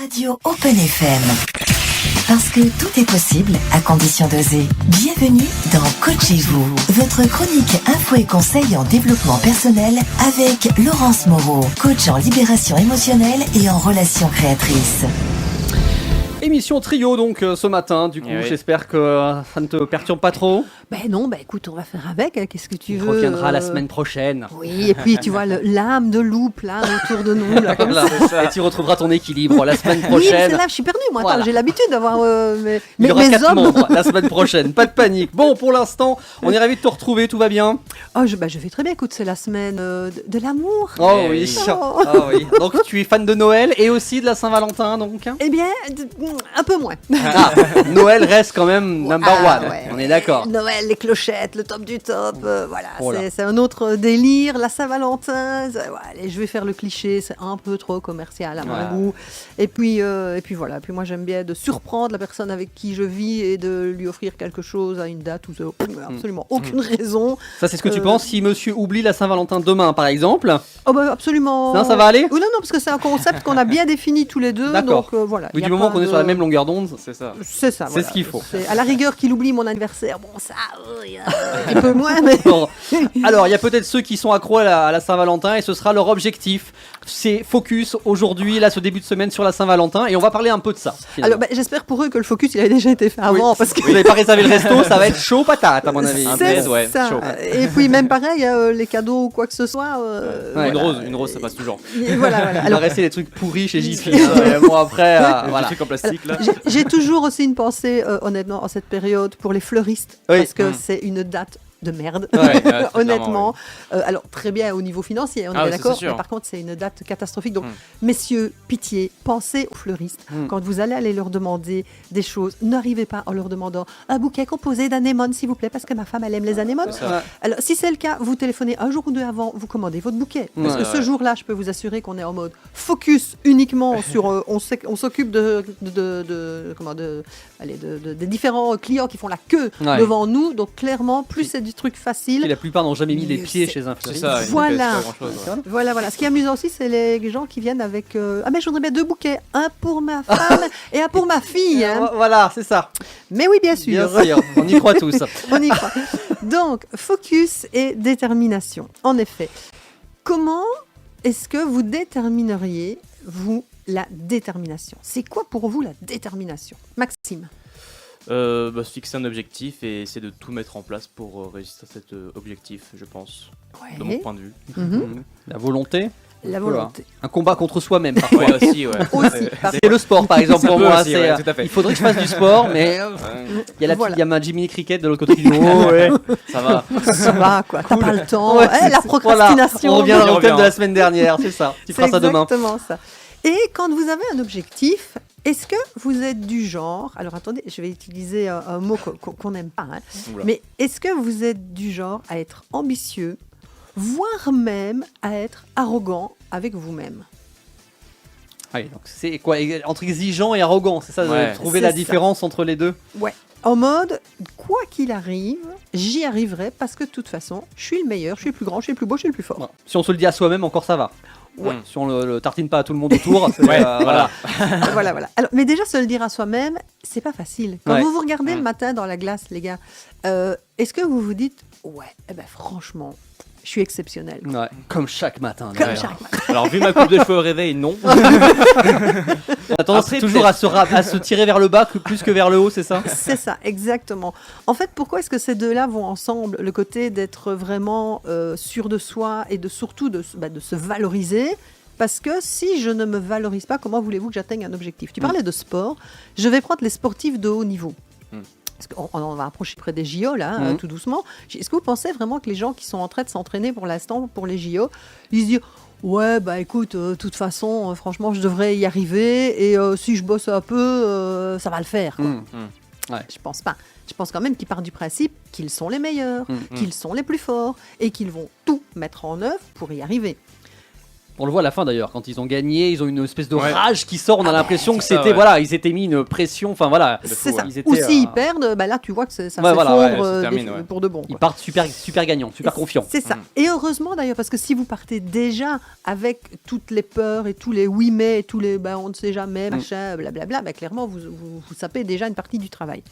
Radio Open FM. Parce que tout est possible à condition d'oser. Bienvenue dans Coachez-vous, votre chronique info et conseils en développement personnel avec Laurence Moreau, coach en libération émotionnelle et en relations créatrices. Émission trio donc ce matin, du coup j'espère que ça ne te perturbe pas trop. Ben non, écoute, on va faire avec, hein. Qu'est-ce que tu veux. On reviendra la semaine prochaine. Oui, et puis tu vois l'âme de loupe là autour de nous. Là, comme ça. Et tu retrouveras ton équilibre la semaine Oui, prochaine. c'est là, je suis perdue moi, Voilà. attends, j'ai l'habitude d'avoir Il y aura mes 4 hommes. membres la semaine prochaine, pas de panique. Bon, pour l'instant, on est ravis de te retrouver, tout va bien. Oh, je vais très bien, écoute, c'est la semaine de l'amour. Oh oui. Oh. Ah oui. Donc tu es fan de Noël et aussi de la Saint-Valentin donc. Eh bien, un peu moins. Ah, Noël reste quand même number one, ouais. on est d'accord. Noël, les clochettes, le top du top, voilà, Oh là. c'est un autre délire. La Saint-Valentin, allez, je vais faire le cliché, c'est un peu trop commercial à mon goût. Et puis voilà, puis moi j'aime bien de surprendre la personne avec qui je vis et de lui offrir quelque chose à une date où absolument aucune raison. Ça c'est ce que tu penses si monsieur oublie la Saint-Valentin demain par exemple? Oh absolument. Non, ça va aller? Oui, non, parce que c'est un concept qu'on a bien défini tous les deux. D'accord. Donc voilà. Oui, y a du moment pas qu'on est de- sur la même longueur d'onde, c'est ça. C'est ça. C'est voilà. ce qu'il faut. À la rigueur qu'il oublie mon anniversaire, bon ça, un peu moins, mais. Bon. Alors, il y a peut-être ceux qui sont accros à la Saint-Valentin et ce sera leur objectif. C'est focus aujourd'hui, là, ce début de semaine sur la Saint-Valentin et on va parler un peu de ça. Alors j'espère pour eux que le focus il avait déjà été fait avant, parce que Vous n'avez pas réservé le resto, ça va être chaud patate à mon avis. c'est ouais, ça. chaud. Et puis même pareil, les cadeaux ou quoi que ce soit. Ouais, Une rose, ça passe toujours. Voilà. Il va Alors, rester des trucs pourris chez JP. Et bon, après, Des voilà. trucs en plastique là. j'ai toujours aussi une pensée, honnêtement, en cette période pour les fleuristes, Oui. parce que c'est une date de merde, Ouais, honnêtement. Alors très bien au niveau financier, on est Ah bien oui, ça, d'accord, c'est sûr. mais par contre c'est une date catastrophique. Donc messieurs, pitié, pensez aux fleuristes. Quand vous allez aller leur demander des choses, n'arrivez pas en leur demandant un bouquet composé d'anémones s'il vous plaît, parce que ma femme elle aime les anémones. ça. Alors si c'est le cas, vous téléphonez un jour ou deux avant, vous commandez votre bouquet, parce que ce jour-là, je peux vous assurer qu'on est en mode focus uniquement sur, on s'occupe des différents clients qui font la queue Ouais. devant nous. Donc clairement, plus c'est du truc Qui, facile. la plupart n'ont jamais mis les Mieux pieds c'est. chez un C'est fleuriste. ça. Voilà. C'est pas grand-chose, ouais. Voilà. Ce qui est amusant aussi, c'est les gens qui viennent avec ah mais je voudrais bien 2 bouquets, un pour ma femme et un pour ma fille. Hein. Voilà, c'est ça. Mais oui, bien sûr. Bien sûr, on y croit tous. On y croit. Donc, focus et détermination. En effet, comment est-ce que vous détermineriez, vous, la détermination? C'est quoi pour vous la détermination? Maxime? Se fixer un objectif et essayer de tout mettre en place pour réussir à cet objectif, je pense, de mon point de vue. Mhm. La volonté. La Voilà. volonté. Un combat contre soi-même parfois. Ouais, aussi, ouais. Aussi. C'est le sport par exemple Ça pour peut moi. aussi, C'est, ouais, tout à fait. il faudrait que je fasse du sport, mais il y a la Voilà. petite, il y a ma Jiminy Cricket de l'autre côté qui dit oh ouais, ça va. Ça va, quoi. T'as pas le temps. Ouais, Eh, la procrastination. Voilà, on revient On dans le thème revient. de la semaine dernière, c'est ça. Tu feras C'est ça demain. exactement ça. Et quand vous avez un objectif, est-ce que vous êtes du genre, alors attendez, je vais utiliser un mot qu'on n'aime pas, hein, Oula. mais est-ce que vous êtes du genre à être ambitieux, voire même à être arrogant avec vous-même? Oui, donc c'est quoi entre exigeant et arrogant, c'est ça, Ouais. de trouver C'est la ça. différence entre les deux. Ouais. En mode, quoi qu'il arrive, j'y arriverai parce que de toute façon, je suis le meilleur, je suis le plus grand, je suis le plus beau, je suis le plus fort. Voilà. Si on se le dit à soi-même, encore ça va. Ouais. Si on le tartine pas à tout le monde autour, c'est, Ouais, voilà. Voilà. Alors, mais déjà, se le dire à soi-même, c'est pas facile. Quand Ouais. vous vous regardez le matin dans la glace, les gars, est-ce que vous vous dites, ouais, franchement, je suis exceptionnel. Ouais, comme chaque matin. Comme d'ailleurs. chaque matin. Alors, vu ma coupe de cheveux au réveil, non. On a tendance Après, toujours à se tirer vers le bas plus que vers le haut, c'est ça? C'est ça, exactement. En fait, pourquoi est-ce que ces deux-là vont ensemble? Le côté d'être vraiment sûr de soi et surtout de se valoriser. Parce que si je ne me valorise pas, comment voulez-vous que j'atteigne un objectif? Tu parlais de sport. Je vais prendre les sportifs de haut niveau. Parce qu'on va approcher près des JO, là, tout doucement. Est-ce que vous pensez vraiment que les gens qui sont en train de s'entraîner pour l'instant, pour les JO, ils se disent ouais, écoute, de toute façon, franchement, je devrais y arriver, et si je bosse un peu, ça va le faire, quoi. Ouais. Je pense pas. Je pense quand même qu'ils partent du principe qu'ils sont les meilleurs, qu'ils sont les plus forts, et qu'ils vont tout mettre en œuvre pour y arriver. On le voit à la fin d'ailleurs, quand ils ont gagné, ils ont une espèce de Ouais. rage qui sort. On a l'impression que c'est ça, c'était, ouais. voilà, ils s'étaient mis une pression. Enfin voilà, C'est ça. Ils étaient, Ou s'ils perdent, bah là tu vois que ça Ouais, s'effondre voilà, ouais, ça se termine, ouais. pour de bon. ils quoi. partent super gagnants, super confiants. C'est ça. Et heureusement d'ailleurs, parce que si vous partez déjà avec toutes les peurs et tous les oui mais et tous les on ne sait jamais, machin, blablabla, bah, clairement vous sapez déjà une partie du travail.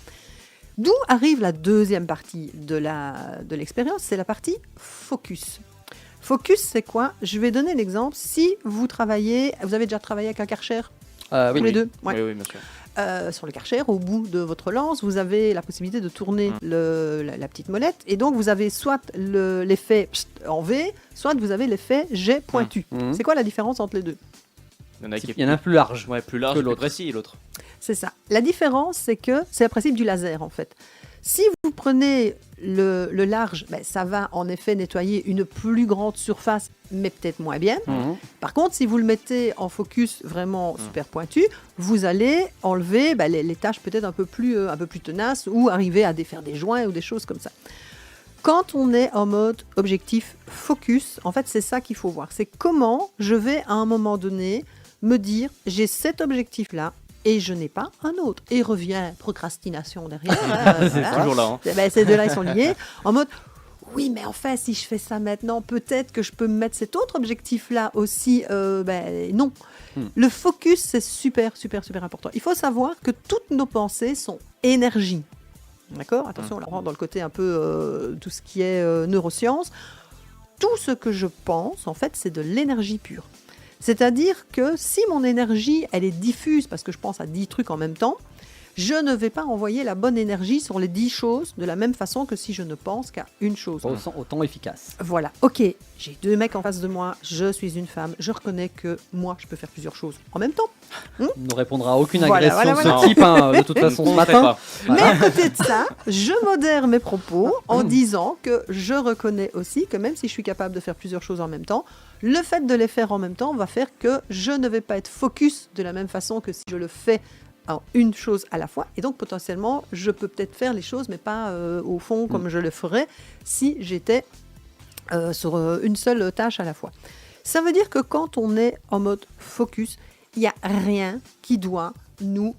D'où arrive la deuxième partie de l'expérience, c'est la partie focus. Focus, c'est quoi? Je vais donner l'exemple. Si vous avez déjà travaillé avec un Karcher, Oui, tous les deux. Ouais. Oui, bien sûr. Sur le Karcher, au bout de votre lance, vous avez la possibilité de tourner la petite molette. Et donc, vous avez soit l'effet en V, soit vous avez l'effet jet pointu. Mhm. C'est quoi la différence entre les deux? Il y en a qui est Il y en a un plus large. plus large, que plus l'autre. précis, l'autre. C'est ça. La différence, c'est que c'est le principe du laser, en fait. Si vous prenez le large, ça va en effet nettoyer une plus grande surface, mais peut-être moins bien. Mhm. Par contre, si vous le mettez en focus vraiment super pointu, vous allez enlever les tâches peut-être un peu plus tenaces ou arriver à défaire des joints ou des choses comme ça. Quand on est en mode objectif focus, en fait, c'est ça qu'il faut voir. C'est comment je vais à un moment donné me dire j'ai cet objectif-là et je n'ai pas un autre. Et revient procrastination derrière. C'est toujours là. Hein. Ces deux-là, ils sont liés. En mode oui, mais en fait, si je fais ça maintenant, peut-être que je peux me mettre cet autre objectif-là aussi. Non. Le focus, c'est super important. Il faut savoir que toutes nos pensées sont énergie. D'accord? Attention, on rentre dans le côté un peu tout ce qui est neurosciences. Tout ce que je pense, en fait, c'est de l'énergie pure. C'est-à-dire que si mon énergie, elle est diffuse, parce que je pense à 10 trucs en même temps, je ne vais pas envoyer la bonne énergie sur les 10 choses de la même façon que si je ne pense qu'à une chose. Autant efficace. Voilà, ok, j'ai 2 mecs en face de moi, je suis une femme, je reconnais que moi, je peux faire plusieurs choses en même temps. On ne répondra à aucune Voilà, agression voilà, de ce type, de toute façon, ce matin. Mais à côté de ça, je modère mes propos en disant que je reconnais aussi que même si je suis capable de faire plusieurs choses en même temps, le fait de les faire en même temps va faire que je ne vais pas être focus de la même façon que si je le fais en une chose à la fois. Et donc, potentiellement, je peux peut-être faire les choses, mais pas au fond comme je le ferais si j'étais sur une seule tâche à la fois. Ça veut dire que quand on est en mode focus, il n'y a rien qui doit nous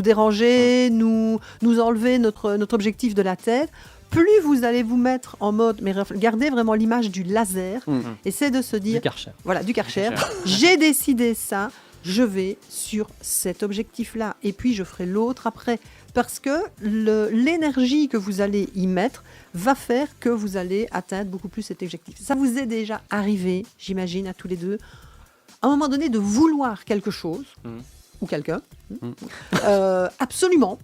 déranger, nous enlever notre objectif de la tête. Plus vous allez vous mettre en mode, mais gardez vraiment l'image du laser, et c'est de se dire, Du Karcher. voilà, du Karcher, j'ai décidé ça, je vais sur cet objectif-là, et puis je ferai l'autre après, parce que l'énergie que vous allez y mettre va faire que vous allez atteindre beaucoup plus cet objectif. Ça vous est déjà arrivé, j'imagine, à tous les deux, à un moment donné, de vouloir quelque chose, ou quelqu'un, absolument,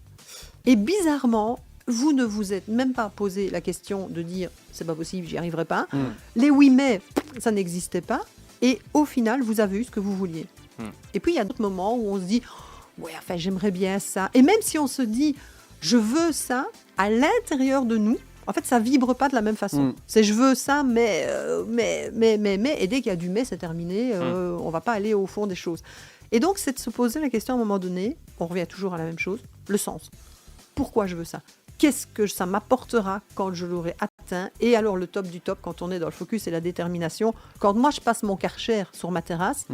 et bizarrement, vous ne vous êtes même pas posé la question de dire c'est pas possible, j'y arriverai pas. Les oui mais, ça n'existait pas. Et au final, vous avez eu ce que vous vouliez. Et puis il y a d'autres moments où on se dit ouais, enfin j'aimerais bien ça. Et même si on se dit je veux ça, à l'intérieur de nous, en fait ça vibre pas de la même façon. C'est je veux ça, mais, et dès qu'il y a du mais, c'est terminé. On va pas aller au fond des choses. Et donc c'est de se poser la question à un moment donné, on revient toujours à la même chose, le sens. Pourquoi je veux ça? Qu'est-ce que ça m'apportera quand je l'aurai atteint? Et alors le top du top, quand on est dans le focus et la détermination, quand moi je passe mon Karcher sur ma terrasse,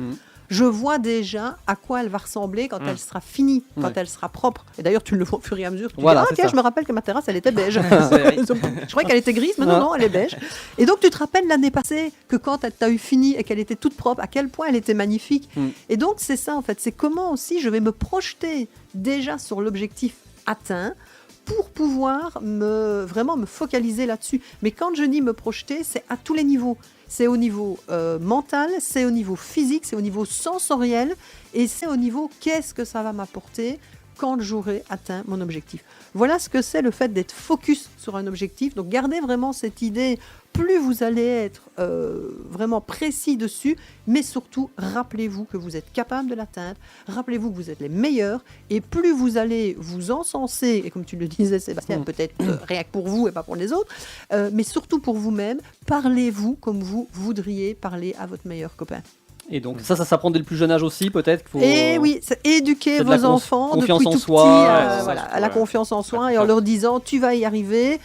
je vois déjà à quoi elle va ressembler quand elle sera finie, quand elle sera propre. Et d'ailleurs tu le vois au fur et à mesure, tu dis ah tiens, je me rappelle que ma terrasse elle était beige. Je croyais qu'elle était grise, mais non, elle est beige. Et donc tu te rappelles l'année passée que quand elle t'a eu fini et qu'elle était toute propre, à quel point elle était magnifique. Et donc c'est ça en fait, c'est comment aussi je vais me projeter déjà sur l'objectif atteint, pour pouvoir vraiment me focaliser là-dessus. Mais quand je dis me projeter, c'est à tous les niveaux. C'est au niveau mental, c'est au niveau physique, c'est au niveau sensoriel, et c'est au niveau qu'est-ce que ça va m'apporter quand j'aurai atteint mon objectif. Voilà ce que c'est le fait d'être focus sur un objectif. Donc gardez vraiment cette idée, plus vous allez être vraiment précis dessus, mais surtout rappelez-vous que vous êtes capable de l'atteindre, rappelez-vous que vous êtes les meilleurs, et plus vous allez vous encenser, et comme tu le disais Sébastien, peut-être rien que pour vous et pas pour les autres, mais surtout pour vous-même, parlez-vous comme vous voudriez parler à votre meilleur copain. Et donc ça s'apprend dès le plus jeune âge aussi, peut-être. Et oui, c'est éduquer c'est de la vos enfants confiance depuis en tout soi, petit, ouais, à la confiance en soi, et en leur disant tu vas y arriver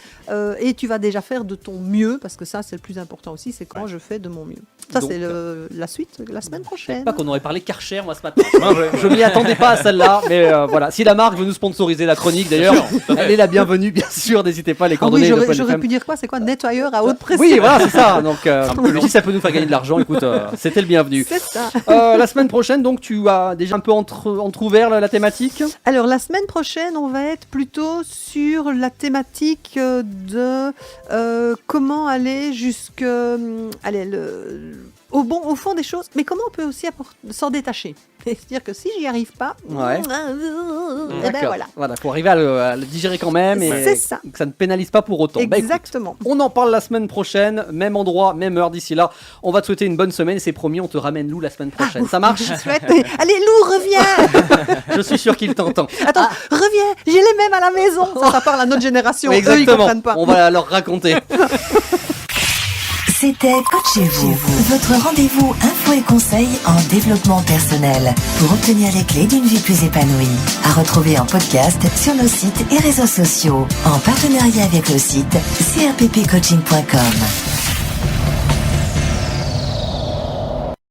et tu vas déjà faire de ton mieux, parce que ça c'est le plus important aussi, c'est quand je fais de mon mieux. Ça Donc, c'est la suite la semaine prochaine. Pas qu'on aurait parlé Karcher moi ce matin. Je m'y attendais pas à celle-là, mais voilà. Si la marque veut nous sponsoriser la chronique, d'ailleurs, elle est la bienvenue, bien sûr. N'hésitez pas à les Ah oui, coordonner. de Fun j'aurais FM. pu dire quoi? C'est quoi? Nettoyeur à haute pression. Oui, voilà, c'est ça. Donc, si ça peut nous faire gagner de l'argent, écoute, c'était le bienvenu. C'est ça. La semaine prochaine, donc, tu as déjà un peu entrouvert la thématique. Alors la semaine prochaine, on va être plutôt sur la thématique de comment aller au fond des choses, mais comment on peut aussi s'en détacher. C'est-à-dire que si j'y arrive pas, Ouais. eh ben D'accord. voilà. Faut arriver à le digérer quand même et C'est ça. que ça ne pénalise pas pour autant. Bah, écoute, Exactement. on en parle la semaine prochaine, même endroit, même heure. D'ici là, on va te souhaiter une bonne semaine. C'est promis, on te ramène Lou la semaine prochaine. Ça marche? Chouette. Allez, Lou, reviens. Je suis sûr qu'il t'entend. Attends, reviens. J'ai les mêmes à la maison. Ça parle à notre génération. Eux, ils Exactement. comprennent pas. On va leur raconter. C'était Coachez-vous, votre rendez-vous info et conseils en développement personnel pour obtenir les clés d'une vie plus épanouie. À retrouver en podcast sur nos sites et réseaux sociaux en partenariat avec le site crppcoaching.com.